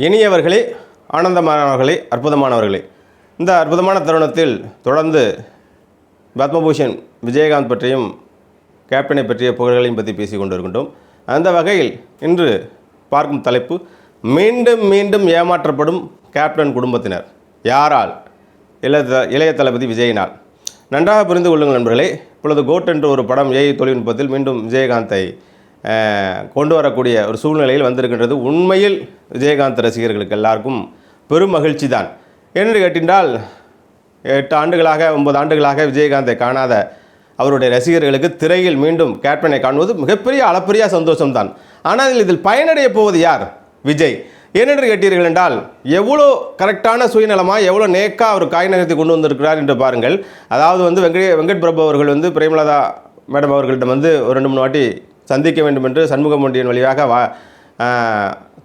இனியவர்களே, ஆனந்தமானவர்களே, அற்புதமானவர்களே, இந்த அற்புதமான தருணத்தில் தொடர்ந்து பத்மபூஷன் விஜயகாந்த் பற்றியும் கேப்டனை பற்றிய புகழ்களையும் பற்றி பேசி கொண்டு இருக்கின்றோம். அந்த வகையில் இன்று பார்க்கும் தலைப்பு, மீண்டும் மீண்டும் ஏமாற்றப்படும் கேப்டன் குடும்பத்தினர். யாரால்? இளைய தளபதி விஜயினால். நன்றாக புரிந்து கொள்ளுங்கள் நண்பர்களே. இப்பொழுது கோட் என்று ஒரு படம் ஏஐ தொழில்நுட்பத்தில் மீண்டும் விஜயகாந்தை கொண்டு வரக்கூடிய ஒரு சூழ்நிலையில் வந்திருக்கின்றது. உண்மையில் விஜயகாந்த் ரசிகர்களுக்கு எல்லாருக்கும் பெரும் மகிழ்ச்சி தான். என்று கேட்டிருந்தால் 8 ஆண்டுகளாக 9 ஆண்டுகளாக விஜயகாந்தை காணாத அவருடைய ரசிகர்களுக்கு திரையில் மீண்டும் கேப்டனை காணுவது மிகப்பெரிய அளப்பரிய சந்தோஷம்தான். ஆனால் இதில் பயனடைய போவது யார்? விஜய். ஏனென்று கேட்டீர்கள் என்றால், எவ்வளோ கரெக்டான சுயநலமாக எவ்வளோ நேக்காக அவர் காய் நகர்த்தி கொண்டு வந்திருக்கிறார் என்று பாருங்கள். அதாவது வெங்கட் பிரபு அவர்கள் பிரேமலதா மேடம் அவர்களிடம் ஒரு 2-3 வாட்டி சந்திக்க வேண்டும் என்று சண்முகமொண்டியின் வழியாக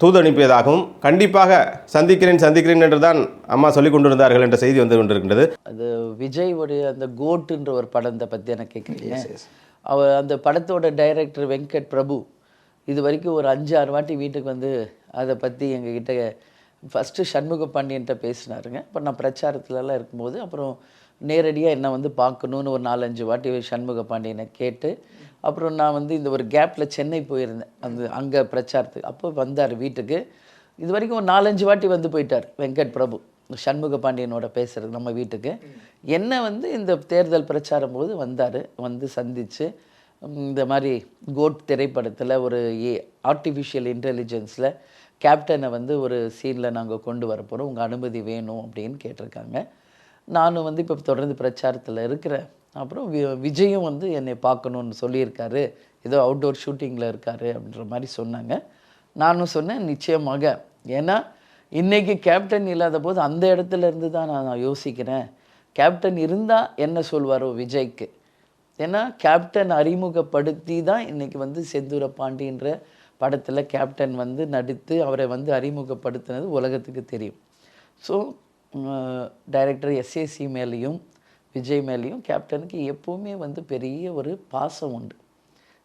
தூது அனுப்பியதாகவும், கண்டிப்பாக சந்திக்கிறேன் என்று தான் அம்மா சொல்லிக் கொண்டிருந்தார்கள் என்ற செய்தி வந்து கொண்டிருக்கின்றது. அது விஜய்வுடைய அந்த கோட்டுன்ற ஒரு படத்தை பற்றி எனக்கு கேட்குறீங்க. அவர் அந்த படத்தோட டைரக்டர் வெங்கட் பிரபு இது வரைக்கும் ஒரு 5-6 வாட்டி வீட்டுக்கு அதை பற்றி எங்ககிட்ட ஃபஸ்ட்டு சண்முக பாண்டியன்ட்ட பேசினாருங்க. இப்போ நான் பிரச்சாரத்துலலாம் இருக்கும்போது அப்புறம் நேரடியாக என்னை பார்க்கணுன்னு ஒரு 4-5 வாட்டி சண்முக பாண்டியனை கேட்டு, அப்புறம் நான் இந்த ஒரு கேப்பில் சென்னை போயிருந்தேன் அங்கே பிரச்சாரத்துக்கு. அப்போ வந்தார் வீட்டுக்கு. இது வரைக்கும் ஒரு 4-5 வாட்டி போயிட்டார் வெங்கட் பிரபு சண்முக பாண்டியனோட பேசுகிறது நம்ம வீட்டுக்கு. என்ன இந்த தேர்தல் பிரச்சாரம் போது வந்தார். சந்தித்து இந்த மாதிரி கோட் திரைப்படத்தில் ஒரு ஆர்டிஃபிஷியல் இன்டெலிஜென்ஸில் கேப்டனை ஒரு சீனில் நாங்கள் கொண்டு வர போகிறோம், உங்கள் அனுமதி வேணும் அப்படின்னு கேட்டிருக்காங்க. நானும் இப்போ தொடர்ந்து பிரச்சாரத்தில் இருக்கிறேன். அப்புறம் விஜயும் என்னை பார்க்கணுன்னு சொல்லியிருக்காரு, ஏதோ அவுட்டோர் ஷூட்டிங்கில் இருக்கார் அப்படின்ற மாதிரி சொன்னாங்க. நானும் சொன்னேன் நிச்சயமாக. ஏன்னா இன்றைக்கி கேப்டன் இல்லாத போது அந்த இடத்துல இருந்து தான் நான் யோசிக்கிறேன், கேப்டன் இருந்தால் என்ன சொல்வாரோ விஜய்க்கு. ஏன்னா கேப்டன் அறிமுகப்படுத்தி தான் இன்றைக்கி செந்தூர பாண்டின்ற படத்தில் கேப்டன் நடித்து அவரை அறிமுகப்படுத்தினது உலகத்துக்கு தெரியும். ஸோ டைரக்டர் எஸ்ஏசி மேலேயும் விஜய் மேலேயும் கேப்டனுக்கு எப்போவுமே பெரிய ஒரு பாசம் உண்டு.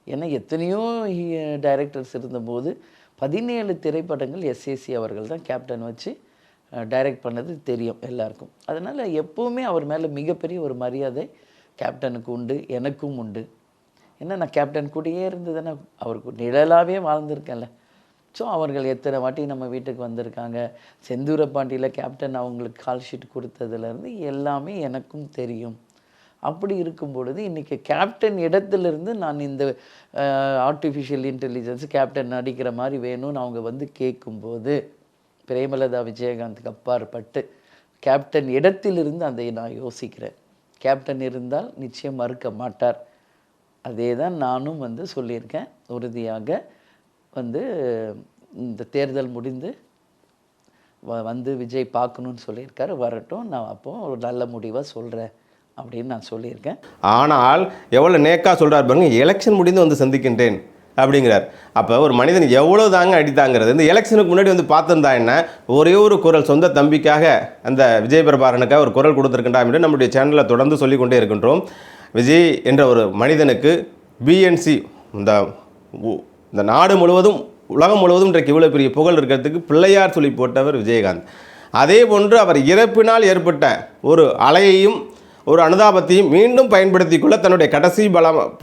ஏன்னா எத்தனையோ டைரக்டர்ஸ் இருந்தபோது 17 திரைப்படங்கள் எஸ்ஏசி அவர்கள் தான் கேப்டன் வச்சு டைரக்ட் பண்ணது தெரியும் எல்லாருக்கும். அதனால் எப்போவுமே அவர் மேலே மிகப்பெரிய ஒரு மரியாதை கேப்டனுக்கு உண்டு, எனக்கும் உண்டு. ஏன்னா நான் கேப்டன் கூடயே இருந்து தானே அவருக்கு நிழலாகவே வாழ்ந்திருக்கேன்ல. ஸோ அவர்கள் எத்தனை வாட்டி நம்ம வீட்டுக்கு வந்திருக்காங்க. செந்தூர பாண்டியில் கேப்டன் அவங்களுக்கு கால் ஷீட் கொடுத்ததுலேருந்து எல்லாமே எனக்கும் தெரியும். அப்படி இருக்கும் பொழுது இன்றைக்கி கேப்டன் இடத்துலேருந்து நான் இந்த ஆர்டிஃபிஷியல் இன்டெலிஜென்ஸ் கேப்டன் நடிக்கிற மாதிரி வேணும்னு அவங்க கேட்கும்போது, பிரேமலதா விஜயகாந்துக்கு அப்பாற்பட்டு கேப்டன் இடத்திலிருந்து அதை நான் யோசிக்கிறேன். கேப்டன் இருந்தால் நிச்சயம் மறுக்க மாட்டார். அதே தான் நானும் சொல்லியிருக்கேன். உறுதியாக இந்த தேர்தல் முடிந்து விஜய் பார்க்கணுன்னு சொல்லியிருக்காரு. வரட்டும், நான் அப்போது ஒரு நல்ல முடிவாக சொல்கிறேன் அப்படின்னு நான் சொல்லியிருக்கேன். ஆனால் எவ்வளோ நேக்காக சொல்கிறார் பாருங்க, எலெக்ஷன் முடிந்து சந்திக்கின்றேன் அப்படிங்கிறார். அப்போ ஒரு மனிதன் எவ்வளோ தாங்க அடித்தாங்கிறது. இந்த எலெக்ஷனுக்கு முன்னாடி பார்த்துருந்தா என்ன, ஒரே ஒரு குரல் சொந்த தம்பிக்காக அந்த விஜய் பிரபாரனுக்காக ஒரு குரல் கொடுத்துருக்கின்றா என்று நம்முடைய சேனலில் தொடர்ந்து சொல்லிக்கொண்டே இருக்கின்றோம். விஜய் என்ற ஒரு மனிதனுக்கு பிஎன்சி இந்த நாடு முழுவதும் உலகம் முழுவதும் இன்றைக்கு இவ்வளோ பெரிய புகழ் இருக்கிறதுக்கு பிள்ளையார் சொல்லி போட்டவர் விஜயகாந்த். அதே போன்று அவர் இறப்பினால் ஏற்பட்ட ஒரு அலையையும் ஒரு அனுதாபத்தையும் மீண்டும் பயன்படுத்தி கொள்ள தன்னுடைய கடைசி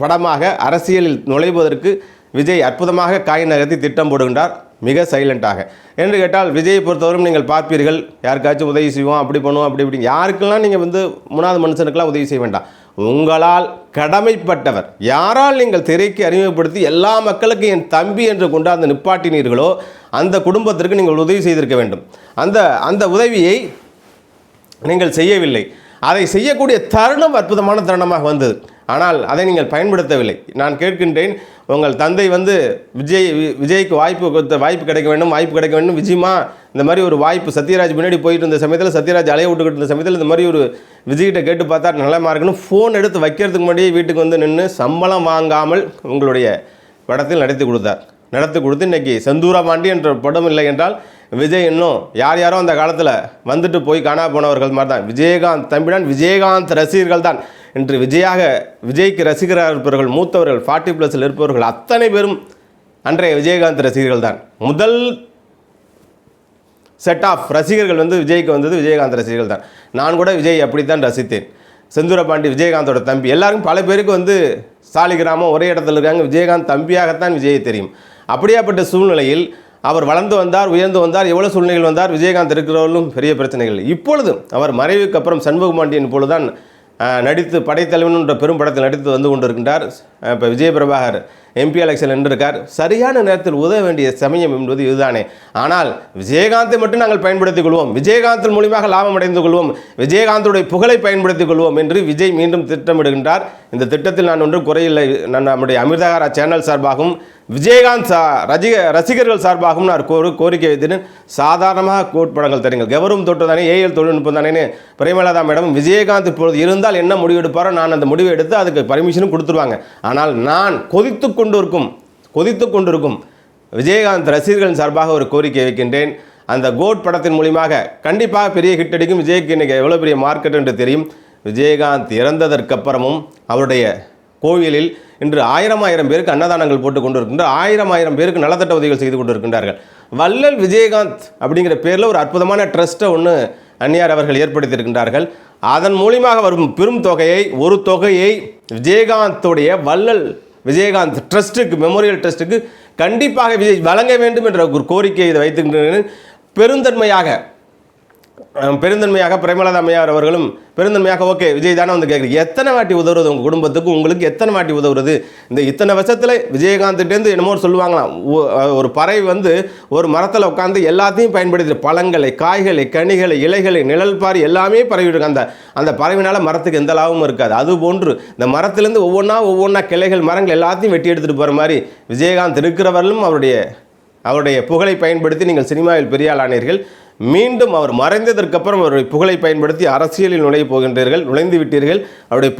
படமாக அரசியலில் நுழைவதற்கு விஜய் அற்புதமாக காய் நகர்த்தி திட்டம் போடுகின்றார், மிக சைலண்ட்டாக. என்று கேட்டால் விஜயை பொறுத்தவரைக்கும் நீங்கள் பார்ப்பீர்கள், யாருக்காச்சும் உதவி செய்வோம், அப்படி பண்ணுவோம், அப்படி யாருக்கெல்லாம் நீங்கள் 3வது மனுஷனுக்கெல்லாம் உதவி செய்ய வேண்டாம். உங்களால் கடமைப்பட்டவர் யாரால் நீங்கள் திரைக்கு அறிமுகப்படுத்தி எல்லா மக்களுக்கும் என் தம்பி என்று கொண்டாந்து நிப்பாட்டினீர்களோ அந்த குடும்பத்திற்கு நீங்கள் உதவி செய்திருக்க வேண்டும். அந்த உதவியை நீங்கள் செய்யவில்லை. அதை செய்யக்கூடிய தருணம் அற்புதமான தருணமாக வந்தது. ஆனால் அதை நீங்கள் பயன்படுத்தவில்லை. நான் கேட்கின்றேன், உங்கள் தந்தை விஜய்க்கு வாய்ப்பு கிடைக்க வேண்டும் விஜயமா, இந்த மாதிரி ஒரு வாய்ப்பு சத்யராஜ் பின்னாடி போயிட்டு இருந்த சமயத்தில், சத்யராஜ் அலைய விட்டுக்கிட்டு இருந்த சமயத்தில் இந்த மாதிரி ஒரு விஜய்கிட்ட கேட்டு பார்த்தா நல்லமா இருக்குன்னு ஃபோன் எடுத்து வைக்கிறதுக்கு முன்னாடியே வீட்டுக்கு நின்று சம்பளம் வாங்காமல் உங்களுடைய படத்தில் நடத்தி கொடுத்து இன்றைக்கி செந்தூர பாண்டி என்ற படம் இல்லை என்றால் விஜய் இன்னும் யாரோ அந்த காலத்தில் போய் காணா போனவர்கள் மாதிரி தான். விஜயகாந்த் தம்பிதான், விஜயகாந்த் ரசிகர்கள் தான். இன்று விஜய்க்கு ரசிகராக இருப்பவர்கள், மூத்தவர்கள், 40+ இருப்பவர்கள் அத்தனை பேரும் அன்றைய விஜயகாந்த் ரசிகர்கள் தான். முதல் செட் ஆஃப் ரசிகர்கள் வந்து விஜய்க்கு வந்தது விஜயகாந்த் ரசிகர்கள் தான். நான் கூட விஜய் அப்படித்தான் ரசித்தேன். செந்தூரபாண்டி விஜயகாந்தோட தம்பி, எல்லாருக்கும் பல பேருக்கு வந்து சாலிகிராமம் ஒரே இடத்துல இருக்காங்க, விஜயகாந்த் தம்பியாகத்தான் விஜயை தெரியும். அப்படியாப்பட்ட சூழ்நிலையில் அவர் வளர்ந்து வந்தார், உயர்ந்து வந்தார், எவ்வளோ சூழ்நிலைகள் வந்தார், விஜயகாந்த் இருக்கிறவர்களும் பெரிய பிரச்சனைகள். இப்பொழுது அவர் மறைவுக்கு அப்புறம் சண்முகபாண்டியன் பொழுதுதான் நடித்து படைத்தலைவன் என்ற பெரும் படத்தில் நடித்து வந்து கொண்டிருக்கின்றார். இப்போ விஜய் பிரபாகர் எம்பி எலெக்ஷன் நின்றிருக்கார். சரியான நேரத்தில் உதவ வேண்டிய சமயம் என்பது இதுதானே. ஆனால் விஜயகாந்தை மட்டும் நாங்கள் பயன்படுத்திக் கொள்வோம், விஜயகாந்தின் மூலியமாக லாபம் அடைந்து கொள்வோம், விஜயகாந்துடைய புகழை பயன்படுத்திக் கொள்வோம் என்று விஜய் மீண்டும் திட்டமிடுகின்றார். இந்த திட்டத்தில் நான் ஒன்றும் குறையில்லை. நான் நம்முடைய அமிர்தகாரா சேனல் சார்பாகவும் விஜயகாந்த் ரசிகர்கள் சார்பாகவும் நான் கோரிக்கை வைத்தேன். சாதாரணமாக கோட் படங்கள் தருங்கள், கௌரவம் தொட்டு தானே, ஏஎல் தொழில்நுட்பம் தானே. பிரேமலதா மேடம் விஜயகாந்த் இப்பொழுது இருந்தால் என்ன முடிவு எடுப்பாரோ நான் அந்த முடிவை எடுத்து அதுக்கு பர்மிஷனும் கொடுத்துருவாங்க. ஆனால் நான் கொதித்து கொண்டிருக்கும் விஜயகாந்த் ரசிகர்கள் சார்பாக ஒரு கோரிக்கை வைக்கின்றேன். அந்த கோட் படத்தின் மூலியமாக கண்டிப்பாக பெரிய ஹிட் அடிக்கும். விஜய்க்கு இன்றைக்கி எவ்வளோ பெரிய மார்க்கெட் என்று தெரியும். விஜயகாந்த் இறந்ததற்கப்புறமும் அவருடைய கோவிலில் இன்று 1000 பேருக்கு அன்னதானங்கள் போட்டு கொண்டு இருக்கின்ற 1000 பேருக்கு நலத்திட்ட உதவிகள் செய்து கொண்டு இருக்கின்றார்கள். வள்ளல் விஜயகாந்த் அப்படிங்கிற பேரில் ஒரு அற்புதமான ட்ரஸ்ட்டை ஒன்று அந்நியார் அவர்கள் ஏற்படுத்தியிருக்கின்றார்கள். அதன் மூலியமாக வரும் பெரும் ஒரு தொகையை விஜயகாந்தோடைய வள்ளல் விஜயகாந்த் ட்ரஸ்ட்டுக்கு, மெமோரியல் ட்ரஸ்ட்டுக்கு கண்டிப்பாக விஜய் வழங்க வேண்டும் என்ற ஒரு கோரிக்கையை இதை வைத்துக்கின்றேன். பெருந்தன்மையாக பிரேமலதா அம்மையார் அவர்களும் பெருந்தன்மையாக ஓகே விஜய் தானே வந்து கேட்குறீங்க, எத்தனை வாட்டி உதவுறது உங்கள் குடும்பத்துக்கு, உங்களுக்கு எத்தனை வாட்டி உதவுறது? இந்த இத்தனை வருஷத்தில் விஜயகாந்த்கிட்டேருந்து என்னமோ சொல்லுவாங்களாம், ஒரு பறவை வந்து ஒரு மரத்தில் உட்காந்து எல்லாத்தையும் பயன்படுத்தி பழங்களை, காய்களை, கனிகளை, இலைகளை, நிழல் பாரி எல்லாமே பரவிட்டு அந்த பறவையினால் மரத்துக்கு எந்த லாபமும் இருக்காது. அதுபோன்று இந்த மரத்துலேருந்து ஒவ்வொன்றா கிளைகள், மரங்கள் எல்லாத்தையும் வெட்டி எடுத்துகிட்டு போகிற மாதிரி விஜயகாந்த் இருக்கிறவர்களும் அவருடைய புகழை பயன்படுத்தி நீங்கள் சினிமாவில் பெரிய ஆளானீர்கள். மீண்டும் அவர் மறைந்ததற்கப்புறம் அவருடைய புகழை பயன்படுத்தி அரசியலில் நுழைந்து விட்டீர்கள். அவருடைய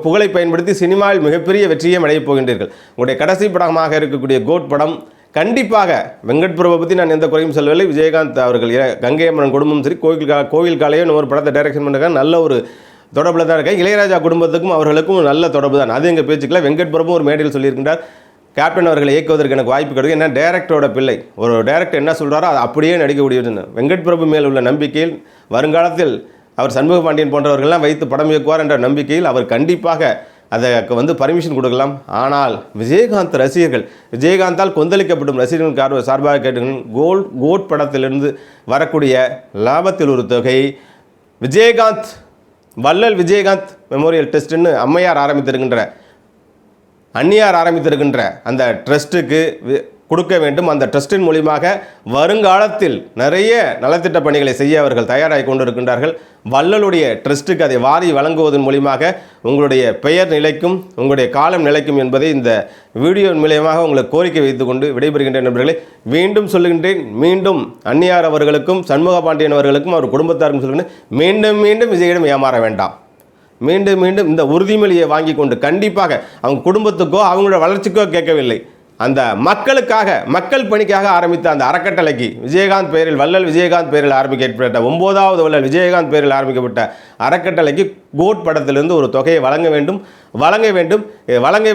புகழை பயன்படுத்தி சினிமாவில் மிகப்பெரிய வெற்றியை அடையப் போகின்றீர்கள். உங்களுடைய கடைசி படமாக இருக்கக்கூடிய கோட் படம் கண்டிப்பாக வெங்கட் பிரபு பற்றி நான் எந்த குறையும் சொல்லவில்லை. விஜயகாந்த் அவர்கள் கங்கை அம்மன் குடும்பம் சரி, கோவில் காலையோ ஒரு படத்தை டைரக்ஷன் பண்ணுறாங்க, நல்ல ஒரு தொடர்பில் தான் இருக்கேன். இளையராஜா குடும்பத்துக்கும் அவர்களுக்கும் நல்ல தொடர்பு தான், அது எங்கள் பேச்சுக்களை. வெங்கட் பிரபு ஒரு மேடையில் சொல்லியிருக்கின்றார், கேப்டன் அவர்களை இயக்குவதற்கு எனக்கு வாய்ப்பு கிடைக்கும். ஏன்னா டைரக்டரோட பிள்ளை, ஒரு டைரக்டர் என்ன சொல்கிறாரோ அதை அப்படியே நடிக்கக்கூடியது. வெங்கட் பிரபு மேல் உள்ள நம்பிக்கையில் வருங்காலத்தில் அவர் சண்முகபாண்டியன் போன்றவர்கள்லாம் வைத்து படம் இயக்குவார் என்ற நம்பிக்கையில் அவர் கண்டிப்பாக அதற்கு வந்து பர்மிஷன் கொடுக்கலாம். ஆனால் விஜயகாந்த் ரசிகர்கள், விஜயகாந்தால் கொந்தளிக்கப்படும் ரசிகர்கள் சார்பாக கேட்டுக்கணும், கோட் படத்திலிருந்து வரக்கூடிய லாபத்தில் ஒரு தொகை விஜயகாந்த் வள்ளல் விஜயகாந்த் மெமோரியல் ட்ரஸ்ட்னு அந்நியார் ஆரம்பித்திருக்கின்ற அந்த ட்ரஸ்ட்டுக்கு கொடுக்க வேண்டும். அந்த ட்ரஸ்டின் மூலியமாக வருங்காலத்தில் நிறைய நலத்திட்ட பணிகளை செய்ய அவர்கள் தயாராகி கொண்டிருக்கின்றார்கள். வள்ளலுடைய ட்ரஸ்ட்டுக்கு அதை வாரி வழங்குவதன் மூலியமாக உங்களுடைய பெயர் நிலைக்கும், உங்களுடைய காலம் நிலைக்கும் என்பதை இந்த வீடியோ மூலியமாக உங்களுக்கு கோரிக்கை வைத்துக்கொண்டு விடைபெறுகின்ற நண்பர்களே, மீண்டும் சொல்லுகின்றேன், மீண்டும் அந்நியார் அவர்களுக்கும் சண்முகபாண்டியன் அவர்களுக்கும் அவர் குடும்பத்தாருக்கும் சொல்லுகின்றேன், மீண்டும் விஜயிடம் ஏமாற வேண்டாம். மீண்டும் இந்த உறுதிமொழியை வாங்கி கொண்டு கண்டிப்பாக அவங்க குடும்பத்துக்கோ அவங்களோட வளர்ச்சிக்கோ கேட்கவில்லை, அந்த மக்கள் பணிக்காக ஆரம்பித்த அந்த அறக்கட்டளைக்கு விஜயகாந்த் பெயரில் வள்ளல் விஜயகாந்த் பெயரில் ஆரம்பிக்கப்பட்ட 9வது வள்ளல் விஜயகாந்த் பெயரில் ஆரம்பிக்கப்பட்ட அறக்கட்டளைக்கு கோட் படத்திலிருந்து ஒரு தொகையை வழங்க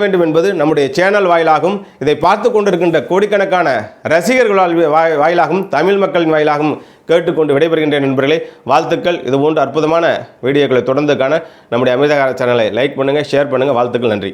வேண்டும் என்பது நம்முடைய சேனல் வாயிலாகவும் இதை பார்த்து கொண்டிருக்கின்ற கோடிக்கணக்கான ரசிகர்களால் வாயிலாகவும் தமிழ் மக்களின் வாயிலாகவும் கேட்டுக்கொண்டு விடைபெறுகின்ற நண்பர்களே, வாழ்த்துக்கள். இதுபோன்ற அற்புதமான வீடியோக்களை தொடர்ந்து காண நம்முடைய அமிர்தகார சேனலை லைக் பண்ணுங்கள், ஷேர் பண்ணுங்கள். வாழ்த்துக்கள், நன்றி.